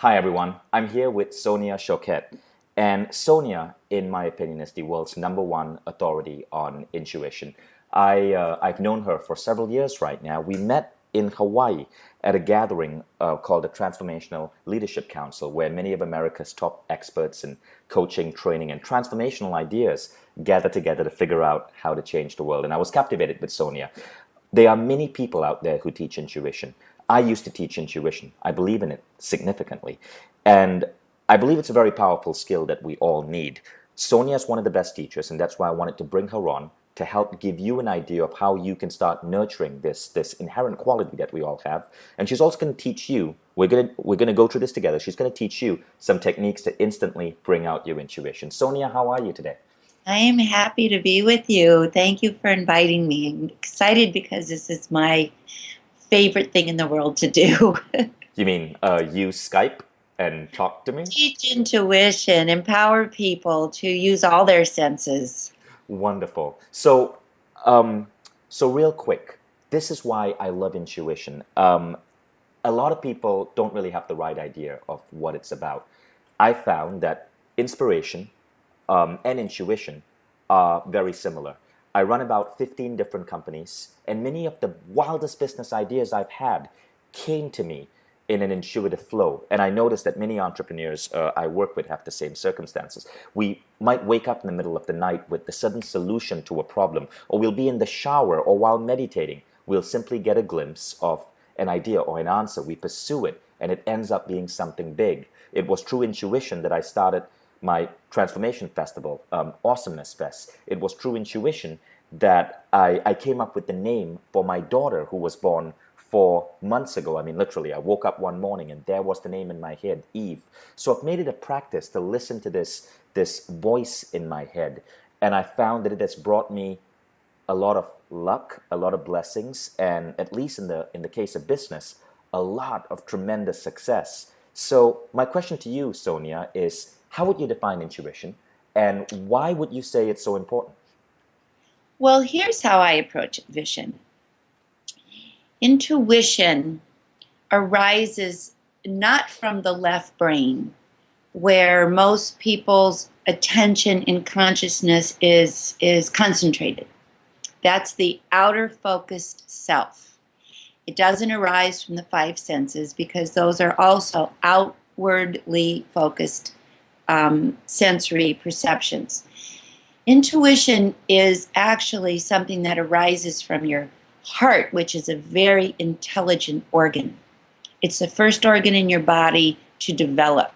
Hi everyone, I'm here with Sonia Choquette. And Sonia, in my opinion, is the world's number one authority on intuition. I've known her for several years right now. We met in Hawaii at a gathering called the Transformational Leadership Council, where many of America's top experts in coaching, training, and transformational ideas gather together to figure out how to change the world. And I was captivated with Sonia. There are many people out there who teach intuition. I used to teach intuition. I believe in it significantly. And I believe it's a very powerful skill that we all need. Sonia is one of the best teachers, and that's why I wanted to bring her on to help give you an idea of how you can start nurturing this inherent quality that we all have. And she's also going to teach you, we're gonna go through this together. She's going to teach you some techniques to instantly bring out your intuition. Sonia, how are you today? I am happy to be with you. Thank you for inviting me. I'm excited because this is my favorite thing in the world to do. You mean use Skype and talk to me? Teach intuition, empower people to use all their senses. Wonderful. Um, so real quick, this is why I love intuition. A lot of people don't really have the right idea of what it's about. I found that inspiration and intuition are very similar. I run about 15 different companies, and many of the wildest business ideas I've had came to me in an intuitive flow. And I noticed that many entrepreneurs I work with have the same circumstances. We might wake up in the middle of the night with the sudden solution to a problem, or we'll be in the shower or while meditating. We'll simply get a glimpse of an idea or an answer. We pursue it, and it ends up being something big. It was through intuition that I started my transformation festival, Awesomeness Fest. It was through intuition that I came up with the name for my daughter who was born 4 months ago. I mean, literally, I woke up one morning and there was the name in my head, Eve. So I've made it a practice to listen to this voice in my head, and I found that it has brought me a lot of luck, a lot of blessings, and at least in the case of business, a lot of tremendous success. So my question to you, Sonia, is how would you define intuition, and why would you say it's so important? Well, here's how I approach vision. Intuition arises not from the left brain, where most people's attention and consciousness is concentrated. That's the outer focused self. It doesn't arise from the five senses because those are also outwardly focused sensory perceptions. Intuition is actually something that arises from your heart, which is a very intelligent organ. It's the first organ in your body to develop.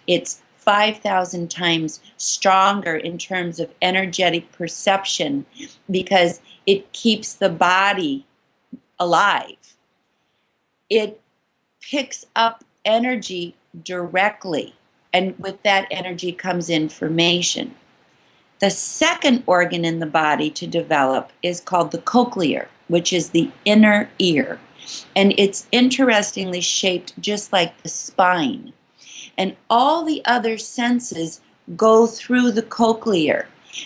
It's 5,000 times stronger in terms of energetic perception because it keeps the body alive. It picks up energy directly, and with that energy comes information. The second organ in the body to develop is called the cochlear, which is the inner ear. And it's interestingly shaped just like the spine. And all the other senses go through the cochlear.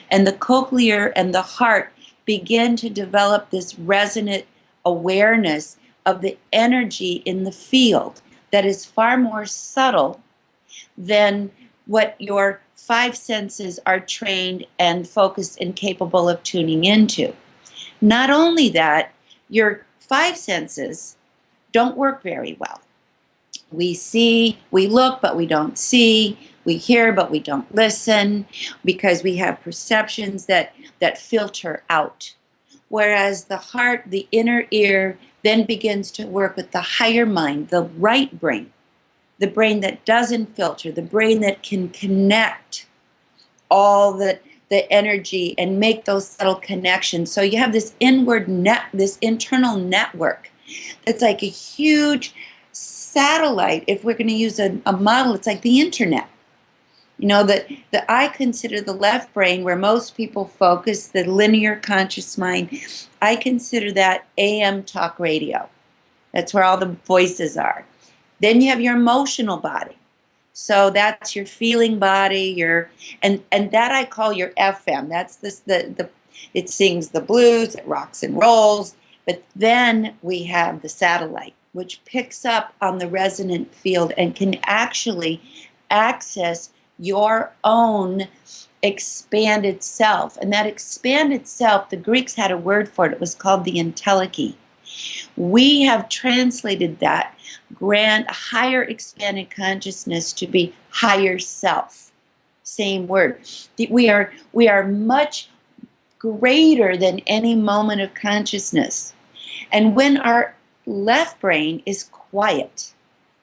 And the cochlear and the heart begin to develop this resonant awareness of the energy in the field that is far more subtle than what your five senses are trained and focused and capable of tuning into. Not only that, your five senses don't work very well. We see, we look, but we don't see. We hear, but we don't listen because we have perceptions that filter out. Whereas the heart, the inner ear, then begins to work with the higher mind, the right brain, the brain that doesn't filter, the brain that can connect all the energy and make those subtle connections. So you have this inward net, this internal network that's like a huge satellite. If we're going to use a model, it's like the internet. You know, that I consider the left brain, where most people focus, the linear conscious mind, I consider that AM talk radio. That's where all the voices are. Then you have your emotional body. So that's your feeling body, and that I call your FM. That's the it sings the blues, it rocks and rolls. But then we have the satellite. which picks up on the resonant field and can actually access your own expanded self. And that expanded self, the Greeks had a word for it. It was called the entelechy. We have translated that grand, higher expanded consciousness to be higher self. Same word. We are much greater than any moment of consciousness. And when our left brain is quiet,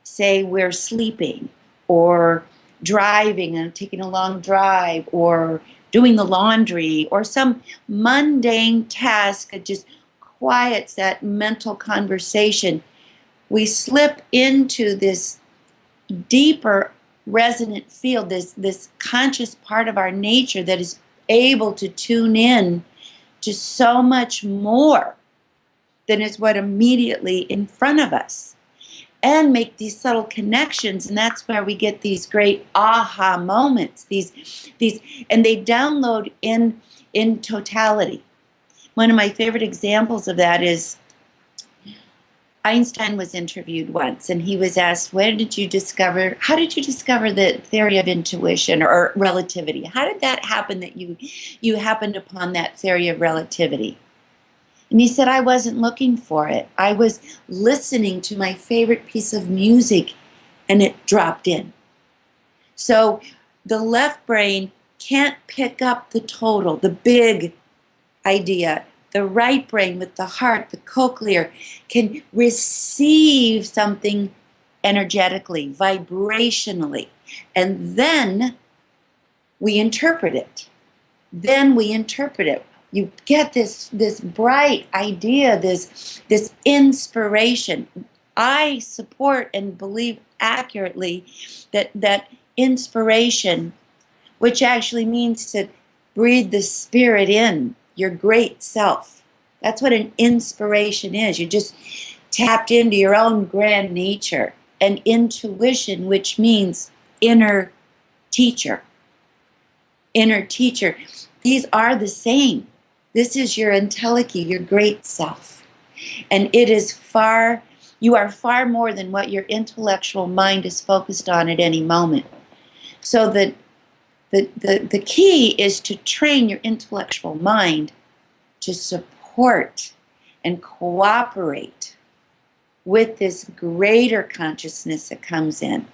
say we're sleeping or driving and taking a long drive or doing the laundry or some mundane task that just quiets that mental conversation, we slip into this deeper resonant field, this conscious part of our nature that is able to tune in to so much more than is what immediately in front of us, and make these subtle connections. And that's where we get these great aha moments, these and they download in totality. One of my favorite examples of that is Einstein was interviewed once, and he was asked, how did you discover the theory of intuition or relativity? How did that happen that you happened upon that theory of relativity? And he said, I wasn't looking for it. I was listening to my favorite piece of music, and it dropped in. So the left brain can't pick up the total, the big idea. The right brain with the heart, the cochlear, can receive something energetically, vibrationally, and then we interpret it. You get this bright idea, this inspiration. I support and believe accurately that inspiration, which actually means to breathe the spirit in, your great self. That's what an inspiration is. You just tapped into your own grand nature. And intuition, which means inner teacher. Inner teacher. These are the same. This is your entelechy, your great self. And you are far more than what your intellectual mind is focused on at any moment. So that the key is to train your intellectual mind to support and cooperate with this greater consciousness that comes in.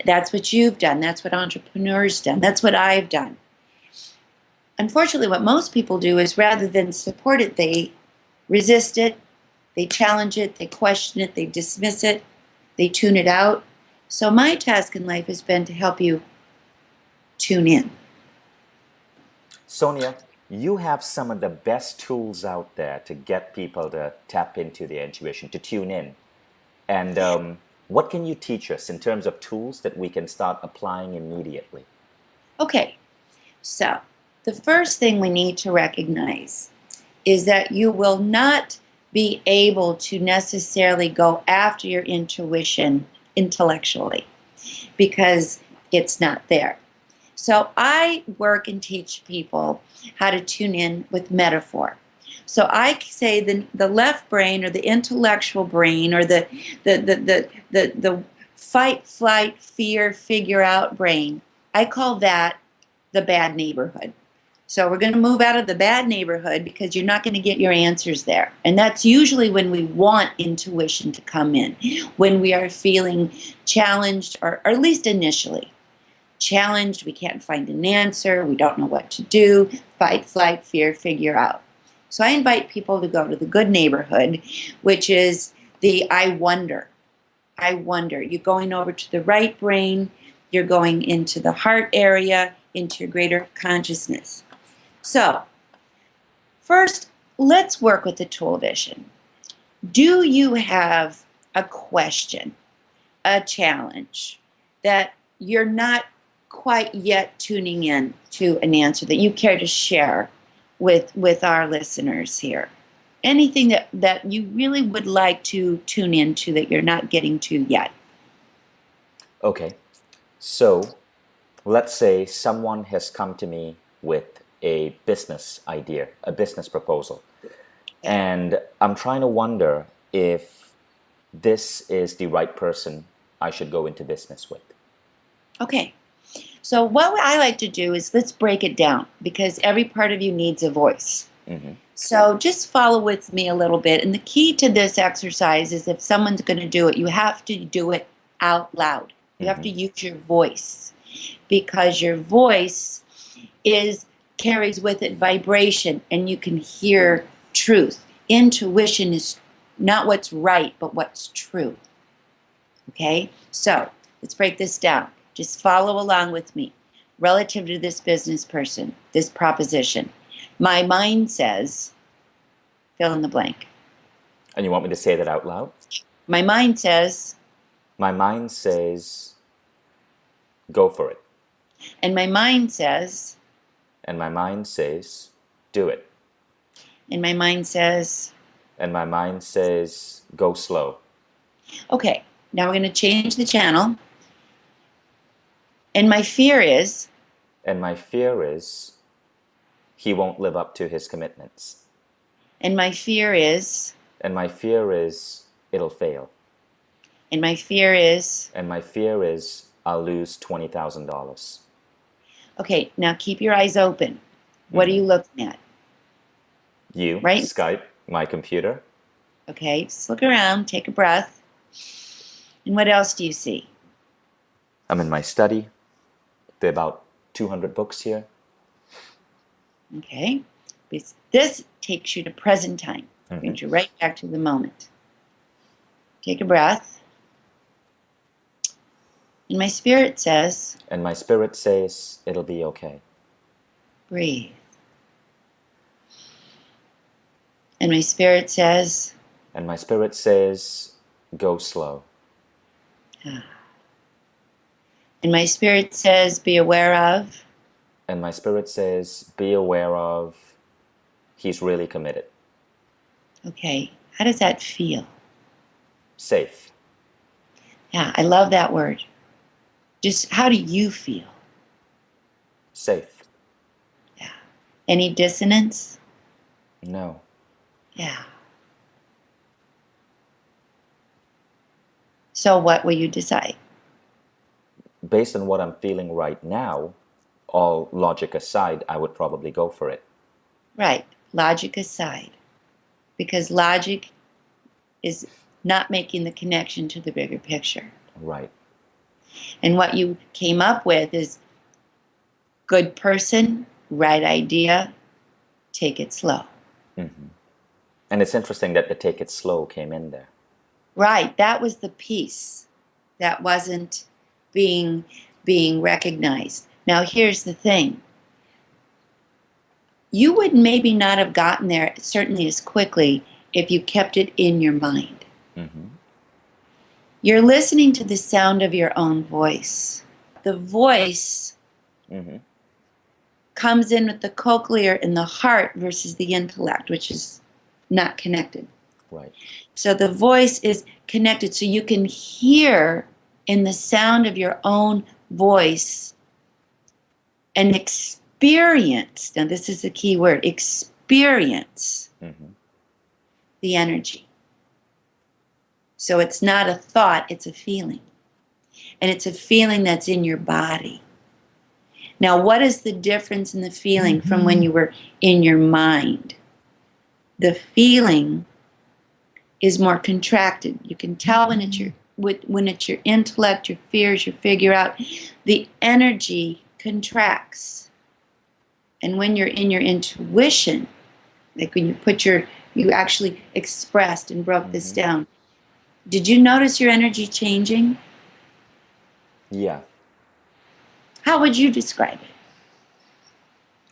That's what you've done. That's what entrepreneurs done. That's what I've done. Unfortunately, what most people do is rather than support it, they resist it, they challenge it, they question it, they dismiss it, they tune it out. So my task in life has been to help you tune in. Sonia, you have some of the best tools out there to get people to tap into their intuition, to tune in. And what can you teach us in terms of tools that we can start applying immediately? Okay, so the first thing we need to recognize is that you will not be able to necessarily go after your intuition intellectually because it's not there. So I work and teach people how to tune in with metaphor. So I say the left brain or the intellectual brain or the fight, flight, fear, figure out brain, I call that the bad neighborhood. So we're going to move out of the bad neighborhood because you're not going to get your answers there. And that's usually when we want intuition to come in, when we are feeling challenged, or at least initially. Challenged, we can't find an answer, we don't know what to do, fight, flight, fear, figure out. So I invite people to go to the good neighborhood, which is the I wonder. I wonder. You're going over to the right brain, you're going into the heart area, into your greater consciousness. So, first, let's work with the tool vision. Do you have a question, a challenge that you're not quite yet tuning in to an answer that you care to share with our listeners here? Anything that you really would like to tune into that you're not getting to yet? Okay, so let's say someone has come to me with a business idea, a business proposal, and I'm trying to wonder if this is the right person I should go into business with. Okay. So what I like to do is let's break it down because every part of you needs a voice. Hmm. So just follow with me a little bit. And the key to this exercise is if someone's going to do it, you have to do it out loud. You have to use your voice because your voice carries with it vibration and you can hear truth. Intuition is not what's right, but what's true. Okay? So let's break this down. Just follow along with me. Relative to this business person, this proposition. My mind says, fill in the blank. And you want me to say that out loud? My mind says, My mind says, go for it. and my mind says, And my mind says, do it. and my mind says, And my mind says, go slow. okay, now we're going to change the channel. And my fear is, And my fear is, he won't live up to his commitments. and my fear is, And my fear is, it'll fail. and my fear is, And my fear is, I'll lose $20,000. okay, now keep your eyes open. What are you looking at? You, Right. Skype, my computer. Okay, just look around, take a breath. And what else do you see? I'm in my study. There are about 200 books here. Okay, this takes you to present time. Brings you right back to the moment. Take a breath. And my spirit says, And my spirit says, it'll be okay. breathe. And my spirit says, And my spirit says, go slow. and my spirit says, be aware of. And my spirit says, be aware of, he's really committed. Okay, how does that feel? Safe. Yeah, I love that word. Just how do you feel? Safe. Yeah. Any dissonance? No. Yeah. So what will you decide? Based on what I'm feeling right now, all logic aside, I would probably go for it. Right, logic aside. Because logic is not making the connection to the bigger picture. Right. And what you came up with is good person, right idea, take it slow. And it's interesting that the take it slow came in there. Right, that was the piece that wasn't being recognized. Now here's the thing. You would maybe not have gotten there certainly as quickly if you kept it in your mind. You're listening to the sound of your own voice. The voice comes in with the cochlear in the heart versus the intellect, which is not connected. Right. So the voice is connected, so you can hear in the sound of your own voice and experience. Now this is the key word, experience the energy. So it's not a thought, it's a feeling. And it's a feeling that's in your body. Now, what is the difference in the feeling from when you were in your mind? The feeling is more contracted. You can tell when it's your intellect, your fears, your figure out. The energy contracts. And when you're in your intuition, like when you actually expressed and broke this down, did you notice your energy changing? Yeah. How would you describe it?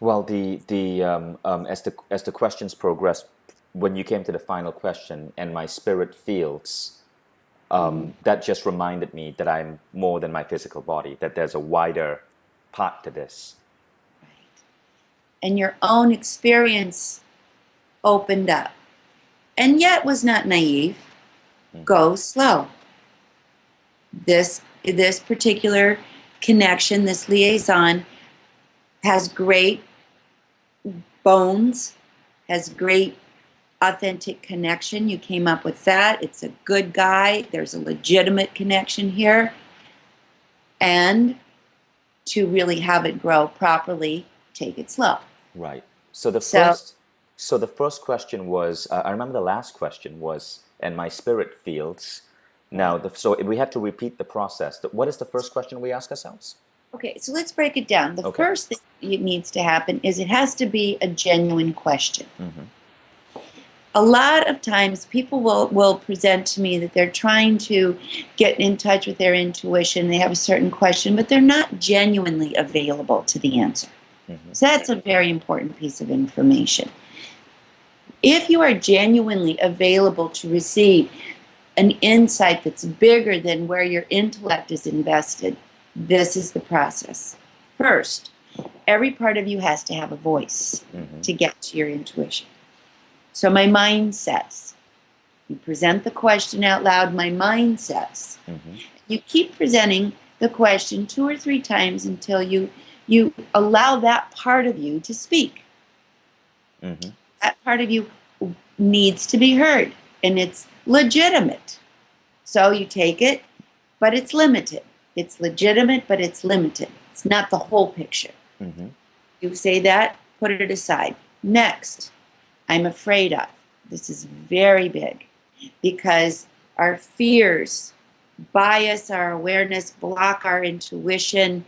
Well, as the questions progressed, when you came to the final question, and my spirit feels, that just reminded me that I'm more than my physical body. That there's a wider part to this. And your own experience opened up, and yet was not naive. Go slow. This particular connection, this liaison, has great bones, has great authentic connection. You came up with that. It's a good guy. There's a legitimate connection here. And to really have it grow properly, take it slow. Right. So the So, first, so the first question was, I remember the last question was, and my spirit feels. Now, so we had to repeat the process. What is the first question we ask ourselves? okay, so let's break it down. The Okay. first thing that needs to happen is it has to be a genuine question. Mm-hmm. A lot of times people will present to me that they're trying to get in touch with their intuition. They have a certain question, but they're not genuinely available to the answer. Mm-hmm. So that's a very important piece of information. If you are genuinely available to receive an insight that's bigger than where your intellect is invested, this is the process. First, every part of you has to have a voice Mm-hmm. to get to your intuition. So my mind says, you present the question out loud, my mind says. Mm-hmm. You keep presenting the question 2 or 3 times until you allow that part of you to speak. Mm-hmm. That part of you needs to be heard, and it's legitimate. So you take it, but it's limited. It's legitimate, but it's limited. It's not the whole picture. Mm-hmm. You say that, put it aside. Next, I'm afraid of. This is very big because our fears bias our awareness, block our intuition.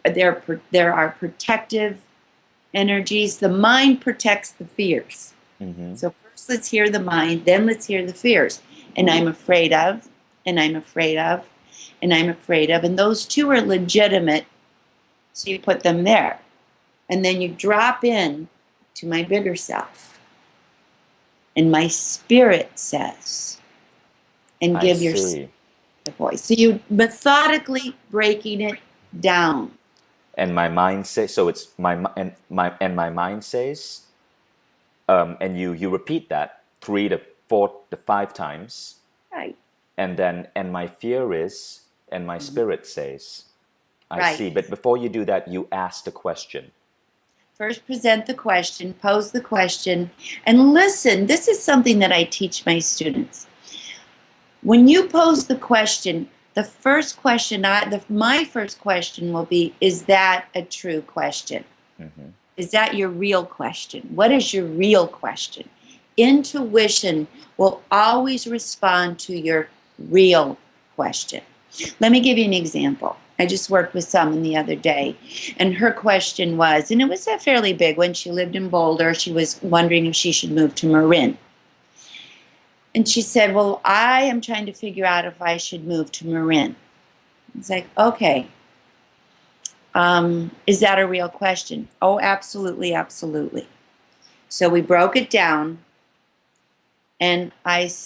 There are protective energies. The mind protects the fears. Mm-hmm. So first let's hear the mind, then let's hear the fears. And I'm afraid of, and I'm afraid of, and I'm afraid of. And those two are legitimate, so you put them there. And then you drop in to my bigger self. And my spirit says, and I give yourself see. the voice. So you methodically breaking it down. And my mind says, so it's my mind says, and you repeat that 3 to 4 to 5 times, Right. and then and my fear is, and my spirit says. I Right. see. But before you do that, you ask the question. First present the question, pose the question, and listen. This is something that I teach my students. When you pose the question, the first question, my first question will be, is that a true question? Mm-hmm. Is that your real question? What is your real question? Intuition will always respond to your real question. Let me give you an example. I just worked with someone the other day, and her question was, and it was a fairly big one. She lived in Boulder. She was wondering if she should move to Marin. And she said, well, I am trying to figure out if I should move to Marin. It's like, okay. Is that a real question? Oh, absolutely, absolutely. So we broke it down, and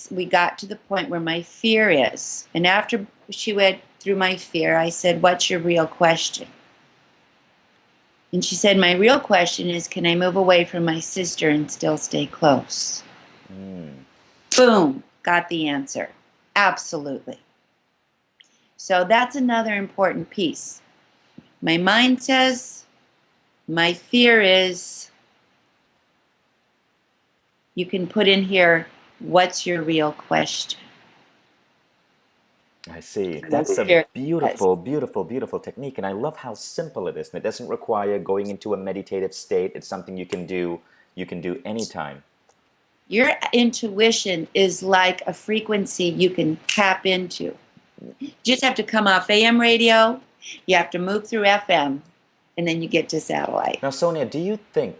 we got to the point where my fear is. And after she went through my fear, I said, what's your real question? And she said, my real question is, can I move away from my sister and still stay close? Boom, got the answer. Absolutely. So that's another important piece. My mind says, my fear is, you can put in here, what's your real question? I see. That's a Here. beautiful, beautiful, beautiful technique. And I love how simple it is. And it doesn't require going into a meditative state. It's something you can do anytime. Your intuition is like a frequency you can tap into. You just have to come off AM radio, you have to move through FM, and then you get to satellite. Now, Sonia, do you think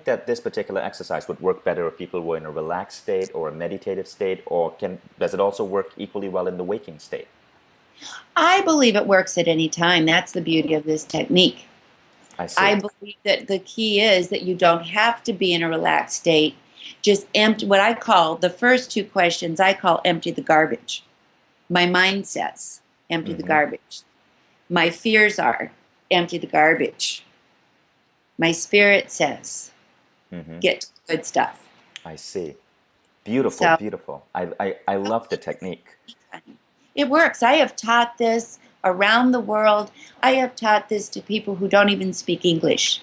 that this particular exercise would work better if people were in a relaxed state or a meditative state, or does it also work equally well in the waking state? I believe it works at any time. That's the beauty of this technique. I see. I believe that the key is that you don't have to be in a relaxed state. Just empty, what I call, the first 2 questions, I call empty the garbage. My mind says, empty the garbage. My fears are, empty the garbage. My spirit says, get to the good stuff. I see. Beautiful, So- beautiful. I love the technique. It works. I have taught this around the world. I have taught this to people who don't even speak English.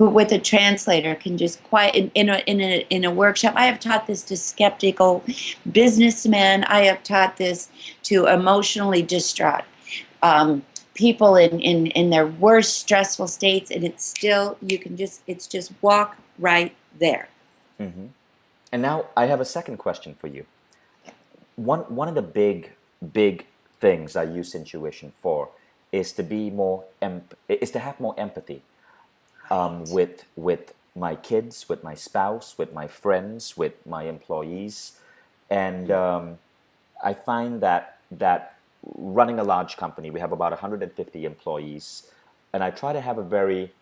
who with a translator can just quiet in a workshop. I have taught this to skeptical businessmen. I have taught this to emotionally distraught people in their worst stressful states, and it's still, it's just walk right there. Mm-hmm. And now I have a second question for you. One of the big things I use intuition for is to be is to have more empathy with my kids, with my spouse, with my friends, with my employees, and I find that running a large company, we have about 150 employees, and I try to have a very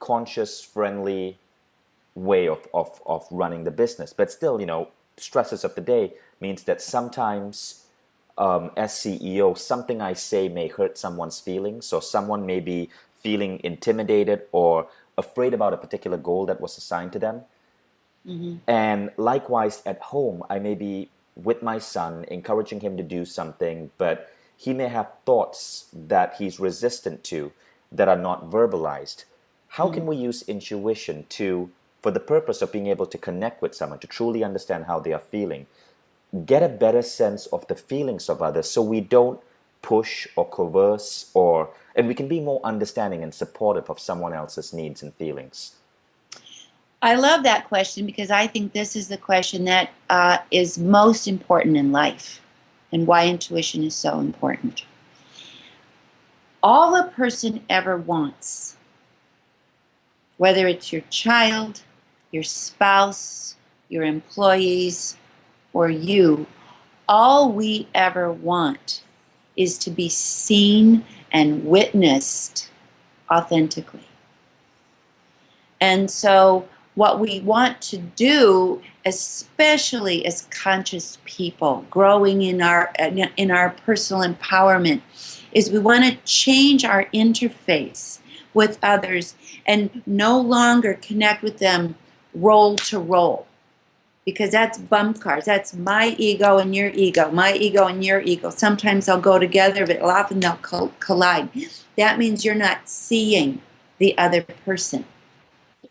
conscious, friendly way of running the business. But still, stresses of the day means that sometimes, as CEO, something I say may hurt someone's feelings, or someone may be feeling intimidated or afraid about a particular goal that was assigned to them. Mm-hmm. And likewise, at home, I may be with my son, encouraging him to do something, but he may have thoughts that he's resistant to that are not verbalized. How can we use intuition for the purpose of being able to connect with someone, to truly understand how they are feeling, get a better sense of the feelings of others, so we don't push or coerce, and we can be more understanding and supportive of someone else's needs and feelings? I love that question, because I think this is the question that is most important in life, and why intuition is so important. All a person ever wants, whether it's your child, your spouse, your employees, or you, all we ever want is to be seen and witnessed authentically. And so what we want to do, especially as conscious people growing in our personal empowerment, is we want to change our interface with others and no longer connect with them role to role, because that's bump cars. That's my ego and your ego, my ego and your ego. Sometimes they'll go together, but often they'll collide. That means you're not seeing the other person.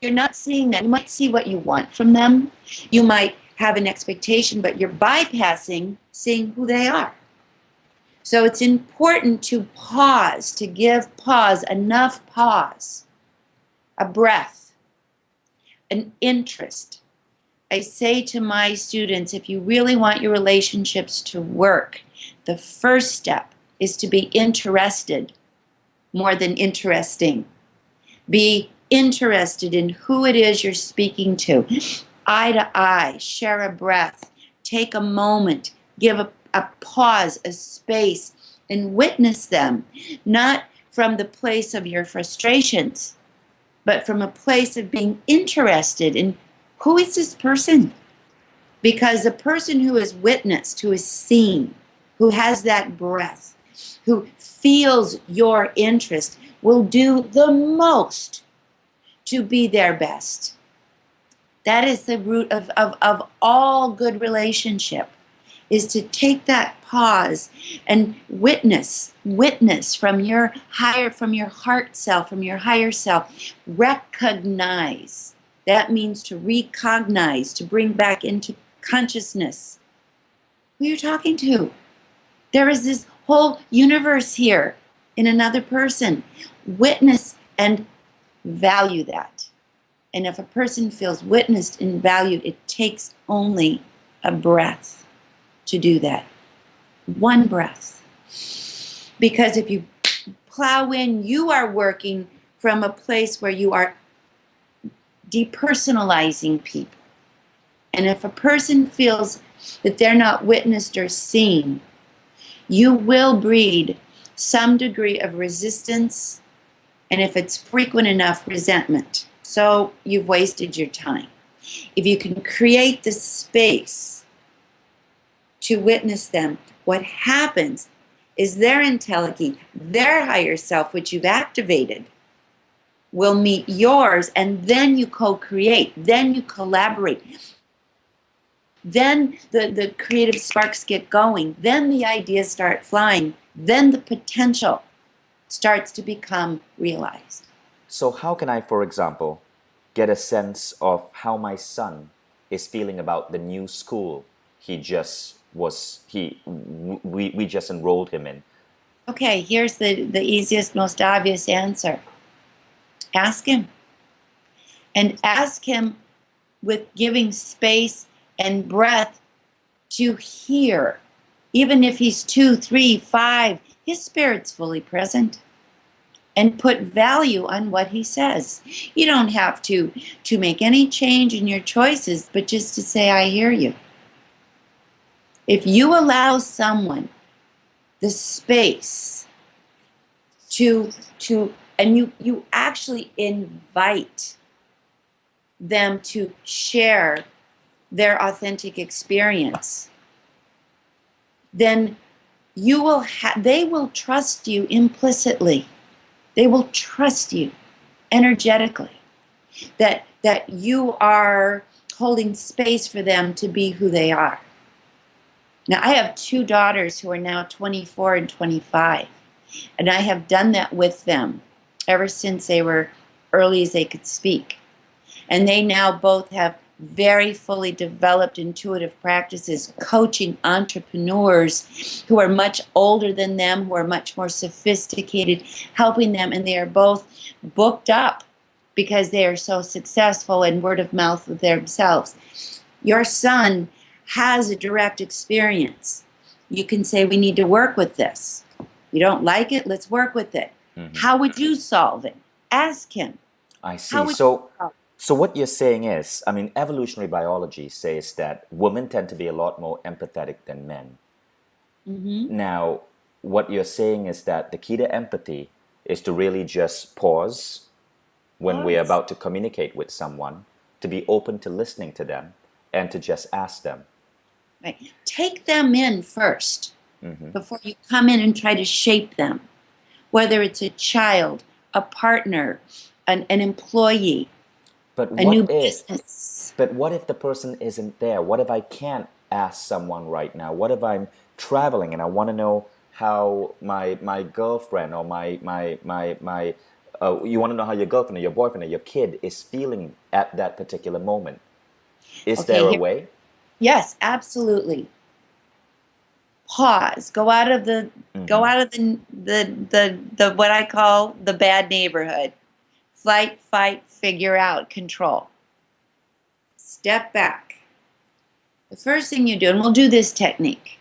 You're not seeing them. You might see what you want from them. You might have an expectation, but you're bypassing seeing who they are. So it's important to pause, to give enough pause, a breath, an interest. I say to my students, if you really want your relationships to work, the first step is to be interested more than interesting. Be interested in who it is you're speaking to. Eye to eye, share a breath, take a moment, give a pause, a space, and witness them, not from the place of your frustrations, but from a place of being interested in who is this person. Because the person who is witnessed, who is seen, who has that breath, who feels your interest, will do the most to be their best. That is the root of all good relationship, is to take that pause and witness from your heart self, from your higher self. Recognize. That means to recognize, to bring back into consciousness who you're talking to. There is this whole universe here in another person. Witness and value that. And if a person feels witnessed and valued, it takes only a breath to do that. One breath. Because if you plow in, you are working from a place where you are depersonalizing people. And if a person feels that they're not witnessed or seen, you will breed some degree of resistance, and if it's frequent enough, resentment. So you've wasted your time. If you can create the space to witness them, what happens is their entelechy, their higher self, which you've activated, will meet yours, and then you co-create, then you collaborate. Then the creative sparks get going, then the ideas start flying, then the potential starts to become realized. So how can I, for example, get a sense of how my son is feeling about the new school he just was he we just enrolled him in? Okay, here's the easiest, most obvious answer. Ask him. And ask him with giving space and breath to hear. Even if he's 2, 3, 5, his spirit's fully present. And put value on what he says. You don't have to make any change in your choices, but just to say, I hear you. If you allow someone the space to and you actually invite them to share their authentic experience, then they will trust you implicitly. They will trust you energetically that you are holding space for them to be who they are. Now, I have 2 daughters who are now 24 and 25, and I have done that with them ever since they were early as they could speak. And they now both have very fully developed intuitive practices, coaching entrepreneurs who are much older than them, who are much more sophisticated, helping them, and they are both booked up because they are so successful and word of mouth with themselves. Your son has a direct experience. You can say, we need to work with this. You don't like it? Let's work with it. Mm-hmm. How would you solve it? Ask him. I see. So what you're saying is, I mean, evolutionary biology says that women tend to be a lot more empathetic than men. Mm-hmm. Now, what you're saying is that the key to empathy is to really just pause when we're about to communicate with someone, to be open to listening to them, and to just ask them. Right. Take them in first before you come in and try to shape them. Whether it's a child, a partner, an employee, But a new business. But what if the person isn't there? What if I can't ask someone right now? What if I'm traveling and I want to know how my girlfriend or you want to know how your girlfriend or your boyfriend or your kid is feeling at that particular moment? Is there a way? Yes, absolutely. Pause. Go out of the what I call the bad neighborhood. Flight, fight, figure out, control. Step back. The first thing you do, and we'll do this technique.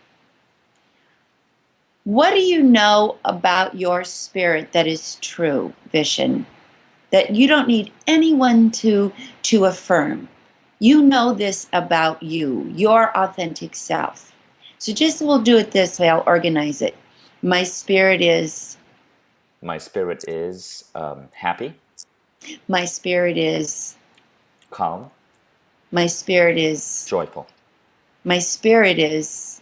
What do you know about your spirit that is true, Vishen? That you don't need anyone to affirm. You know this about you, your authentic self. So we'll do it this way. I'll organize it. My spirit is Happy. My spirit is calm. My spirit is joyful. My spirit is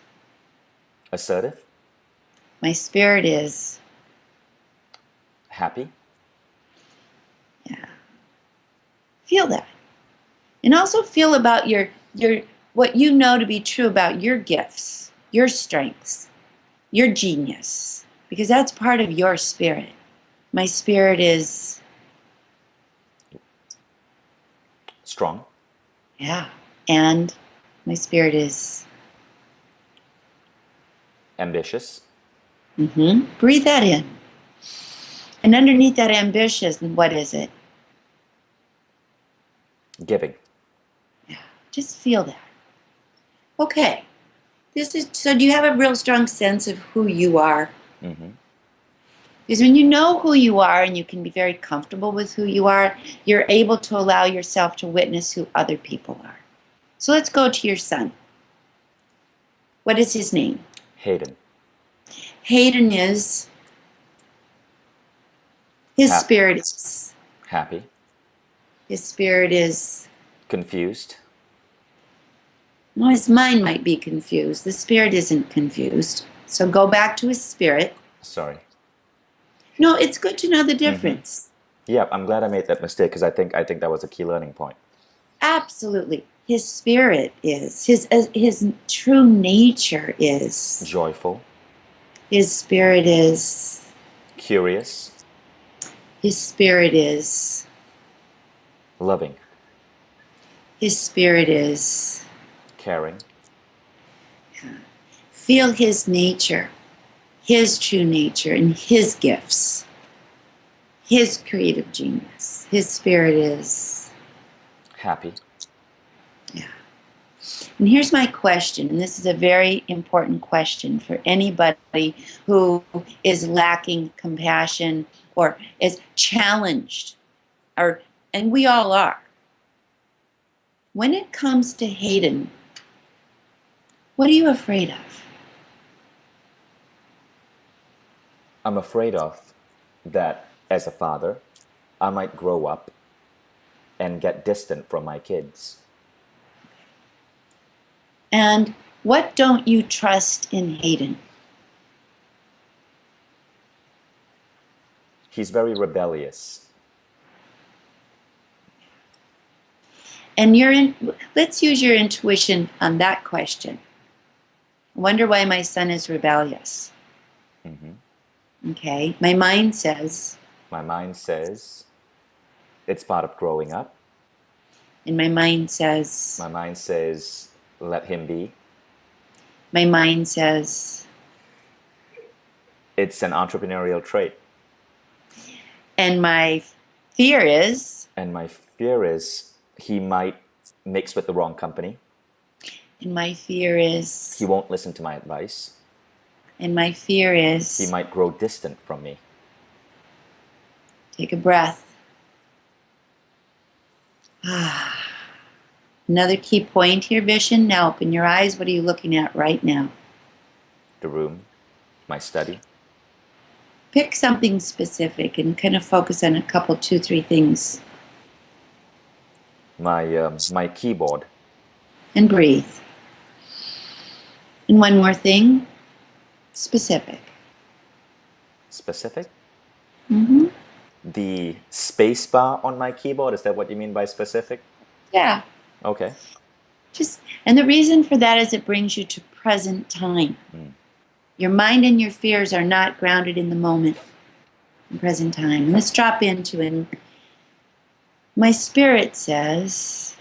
assertive. My spirit is happy. Yeah. Feel that. And also feel about your what you know to be true about your gifts, your strengths, your genius, because that's part of your spirit. My spirit is strong. Yeah. And my spirit is ambitious. Breathe that in. And underneath that ambitious, what is it? Giving. Yeah. Just feel that. Okay. So do you have a real strong sense of who you are? Because when you know who you are and you can be very comfortable with who you are, you're able to allow yourself to witness who other people are. So let's go to your son. What is his name? Hayden. Hayden is... His spirit is... happy. His spirit is... confused. No, his mind might be confused. The spirit isn't confused. So go back to his spirit. Sorry. No, it's good to know the difference. Yeah, I'm glad I made that mistake because I think that was a key learning point. Absolutely. His spirit is, his true nature is... joyful. His spirit is... curious. His spirit is. Loving. His spirit is. Caring. Feel his nature, his true nature, and his gifts, his creative genius. His spirit is. Happy. Yeah. And here's my question, and this is a very important question for anybody who is lacking compassion or is challenged, and we all are. When it comes to Hayden, what are you afraid of? I'm afraid of that as a father, I might grow up and get distant from my kids. And what don't you trust in Hayden? He's very rebellious. And let's use your intuition on that question. I wonder why my son is rebellious. Okay, my mind says. My mind says it's part of growing up. And my mind says. My mind says let him be. My mind says. It's an entrepreneurial trait. And my fear is. And my fear is he might mix with the wrong company. And my fear is. He won't listen to my advice. And my fear is. He might grow distant from me. Take a breath. Another key point here, Vishen. Now open your eyes. What are you looking at right now? The room, my study. Pick something specific and kind of focus on a couple, 2, 3 things. My keyboard. And breathe. And one more thing. Specific. Specific? Mm-hmm. The space bar on my keyboard, is that what you mean by specific? Yeah. Okay. And the reason for that is it brings you to present time. Your mind and your fears are not grounded in the moment, in present time. Let's drop into it. My spirit says.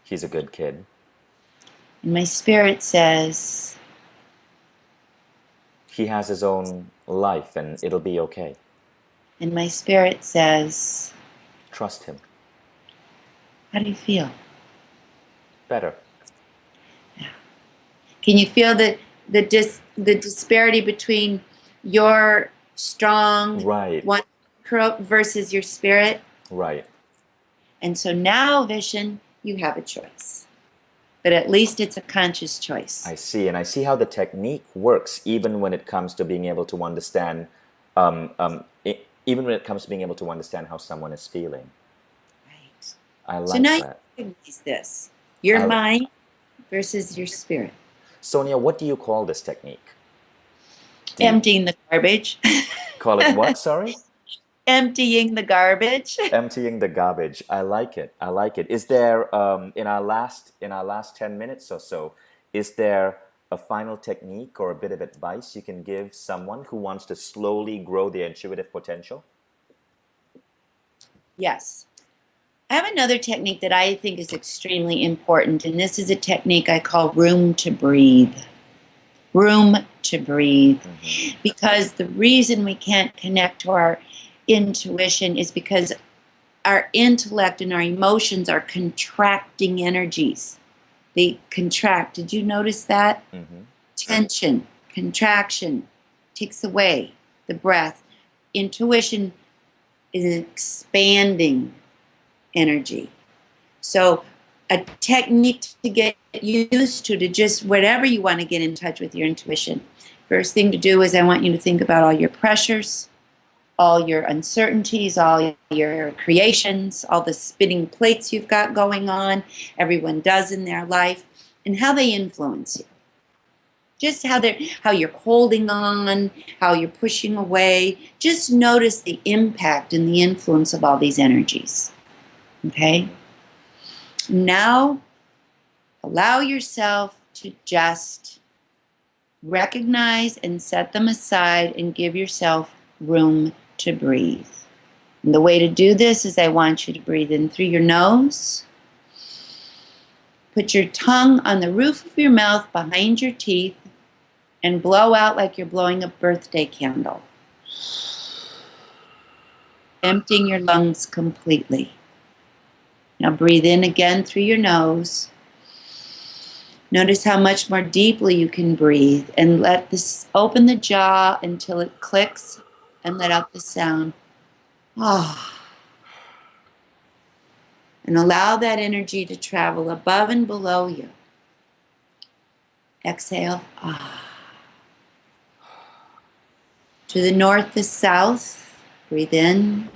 He's a good kid. And my spirit says. He has his own life and it'll be okay. And my spirit says. Trust him. How do you feel? Better. Yeah. Can you feel the disparity between your strong one versus your spirit? Right. And so now, Vishen, you have a choice. But at least it's a conscious choice. I see. And I see how the technique works, even when it comes to being able to understand, even when it comes to being able to understand how someone is feeling. Right. I like so now that. you recognize this. Your mind versus your spirit. Sonia, what do you call this technique? Emptying the garbage. Call it what, sorry? Emptying the garbage. Emptying the garbage. I like it. I like it. Is there, in our last 10 minutes or so, is there a final technique or a bit of advice you can give someone who wants to slowly grow their intuitive potential? Yes. I have another technique that I think is extremely important, and this is a technique I call room to breathe. Room to breathe. Mm-hmm. Because the reason we can't connect to our intuition is because our intellect and our emotions are contracting energies. They contract. Did you notice that? Mm-hmm. Tension, contraction takes away the breath. Intuition is expanding energy. So a technique to get used to just whatever you want to get in touch with your intuition. First thing to do is I want you to think about all your pressures, all your uncertainties, all your creations, all the spinning plates you've got going on, everyone does in their life, and how they influence you. Just how you're holding on, how you're pushing away. Just notice the impact and the influence of all these energies. Okay? Now, allow yourself to just recognize and set them aside and give yourself room to breathe. And the way to do this is I want you to breathe in through your nose. Put your tongue on the roof of your mouth behind your teeth and blow out like you're blowing a birthday candle, emptying your lungs completely. Now breathe in again through your nose. Notice how much more deeply you can breathe, and let this open the jaw until it clicks and let out the sound. Ah. And allow that energy to travel above and below you. Exhale. Ah. To the north, the south. Breathe in.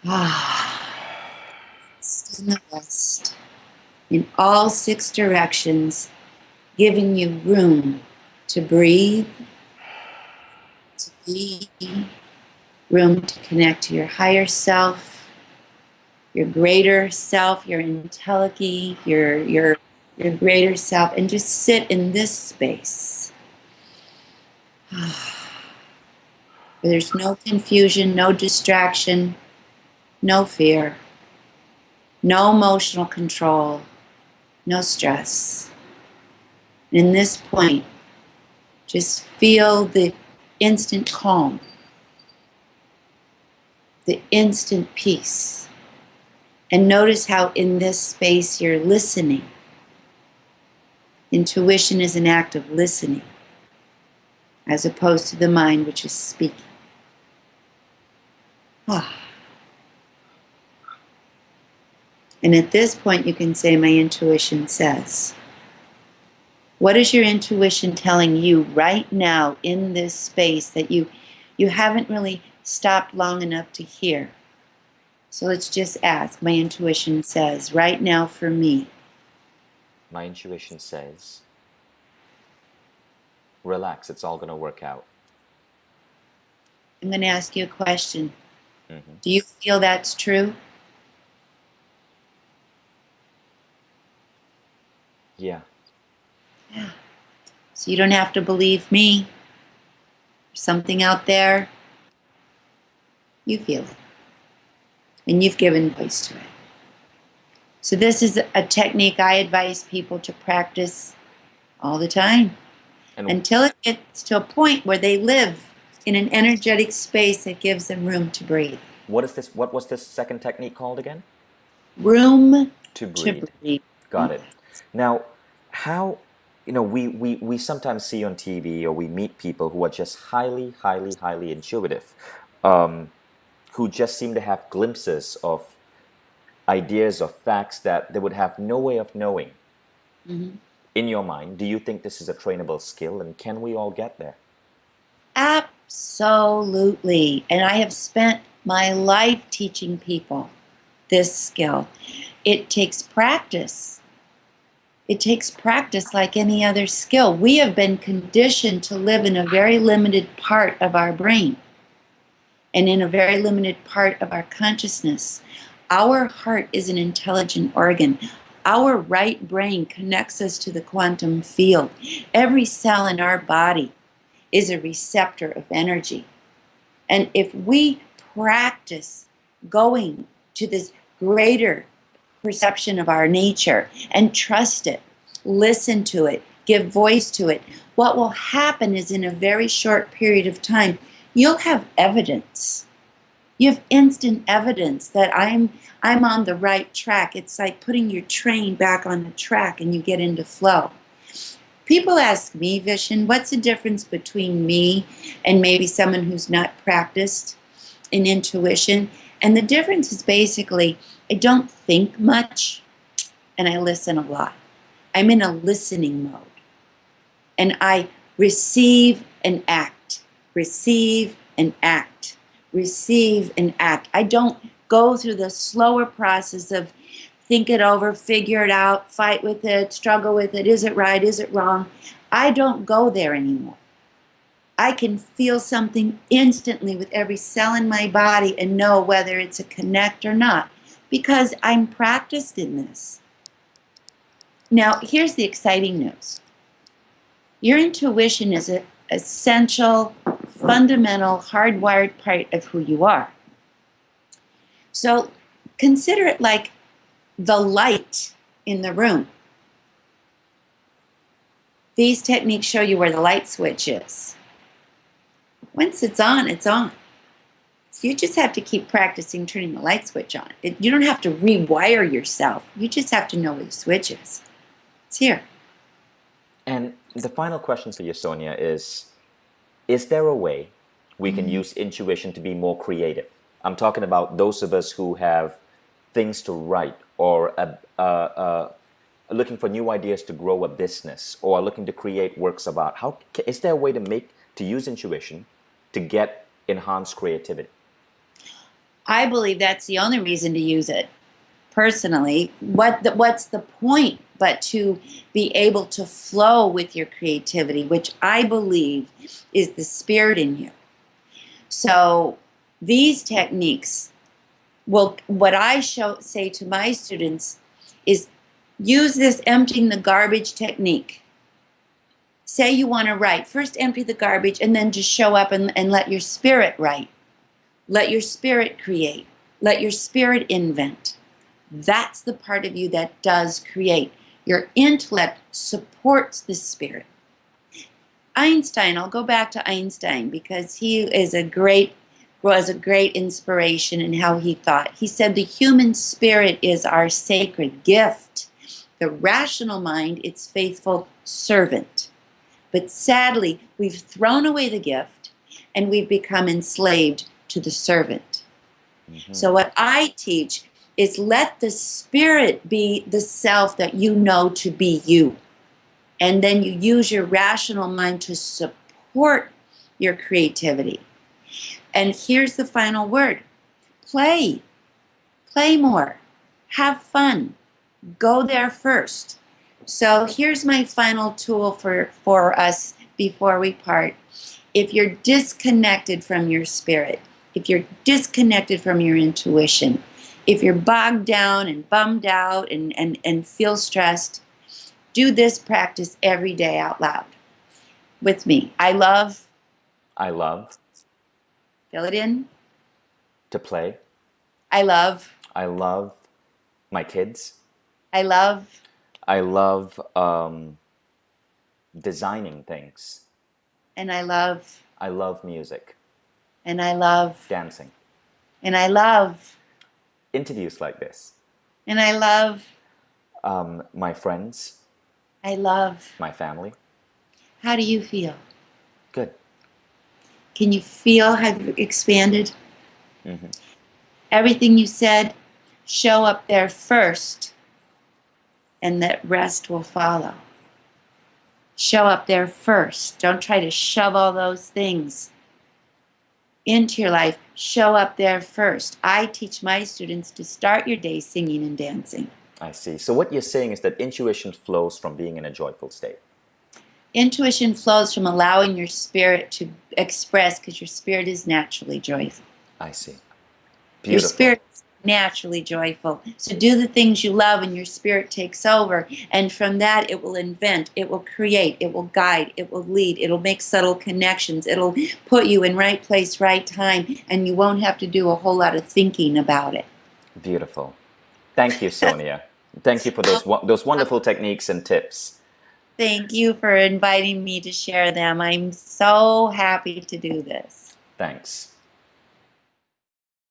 Ah. East and the west. In all 6 directions, giving you room to breathe, to be, room to connect to your higher self, your greater self, your entelechy, your greater self, and just sit in this space. Where there's no confusion, no distraction, no fear, no emotional control, no stress. In this point, just feel the instant calm, the instant peace. And notice how in this space you're listening. Intuition is an act of listening, as opposed to the mind, which is speaking. And at this point, you can say, my intuition says. What is your intuition telling you right now in this space that you haven't really stopped long enough to hear? So let's just ask, my intuition says, right now for me. My intuition says, relax, it's all going to work out. I'm going to ask you a question. Do you feel that's true? Yeah. Yeah. So you don't have to believe me. There's something out there. You feel it. And you've given voice to it. So this is a technique I advise people to practice all the time. Until it gets to a point where they live in an energetic space that gives them room to breathe. What was this second technique called again? Room to breathe. Got it. Now, how, we sometimes see on TV or we meet people who are just highly, highly, highly intuitive, who just seem to have glimpses of ideas or facts that they would have no way of knowing. In your mind, do you think this is a trainable skill, and can we all get there? Absolutely. And I have spent my life teaching people this skill. It takes practice. It takes practice like any other skill. We have been conditioned to live in a very limited part of our brain and in a very limited part of our consciousness. Our heart is an intelligent organ. Our right brain connects us to the quantum field. Every cell in our body is a receptor of energy. And if we practice going to this greater perception of our nature and trust it, listen to it, give voice to it, what will happen is in a very short period of time, you'll have evidence. You have instant evidence that I'm on the right track. It's like putting your train back on the track and you get into flow. People ask me, Vishen, what's the difference between me and maybe someone who's not practiced in intuition? And the difference is basically, I don't think much and I listen a lot. I'm in a listening mode. And I receive and act, receive and act, receive and act. I don't go through the slower process of think it over, figure it out, fight with it, struggle with it, is it right, is it wrong? I don't go there anymore. I can feel something instantly with every cell in my body and know whether it's a connect or not because I'm practiced in this. Now, here's the exciting news. Your intuition is an essential fundamental, hardwired part of who you are. So consider it like the light in the room. These techniques show you where the light switch is. Once it's on, it's on. So you just have to keep practicing turning the light switch on. You don't have to rewire yourself. You just have to know where the switch is. It's here. And the final question for you, Sonia, is there a way we can use intuition to be more creative? I'm talking about those of us who have things to write, or looking for new ideas to grow a business, or are looking to create works of art. Is there a way to use intuition to get enhanced creativity? I believe that's the only reason to use it. Personally, what's the point but to be able to flow with your creativity, which I believe is the spirit in you. So these techniques, what I say to my students is use this emptying the garbage technique. Say you want to write. First empty the garbage and then just show up and let your spirit write. Let your spirit create. Let your spirit invent. That's the part of you that does create. Your intellect supports the spirit. Einstein, I'll go back to Einstein because he was a great inspiration in how he thought. He said the human spirit is our sacred gift. The rational mind, its faithful servant. But sadly, we've thrown away the gift and we've become enslaved to the servant. Mm-hmm. So what I teach is let the spirit be the self that you know to be you. And then you use your rational mind to support your creativity. And here's the final word. Play. Play more. Have fun. Go there first. So here's my final tool for us before we part. If you're disconnected from your spirit, if you're disconnected from your intuition, if you're bogged down and bummed out and feel stressed, do this practice every day out loud with me. I love. Fill it in. To play. I love. My kids. I love designing things. And I love music. And I love dancing. And I love interviews like this. And I love my friends. I love my family. How do you feel? Good. Can you feel how you've expanded? Mm-hmm. Everything you said, show up there first, and that rest will follow. Show up there first. Don't try to shove all those things into your life. Show up there first. I teach my students to start your day singing and dancing. I see. So what you're saying is that intuition flows from being in a joyful state. Intuition flows from allowing your spirit to express, because your spirit is naturally joyful. I see. Beautiful. Your spirit is naturally joyful. So do the things you love and your spirit takes over. And from that, it will invent, it will create, it will guide, it will lead, it'll make subtle connections, it'll put you in right place, right time, and you won't have to do a whole lot of thinking about it. Beautiful. Thank you, Sonia. Thank you for those wonderful techniques and tips. Thank you for inviting me to share them. I'm so happy to do this. Thanks.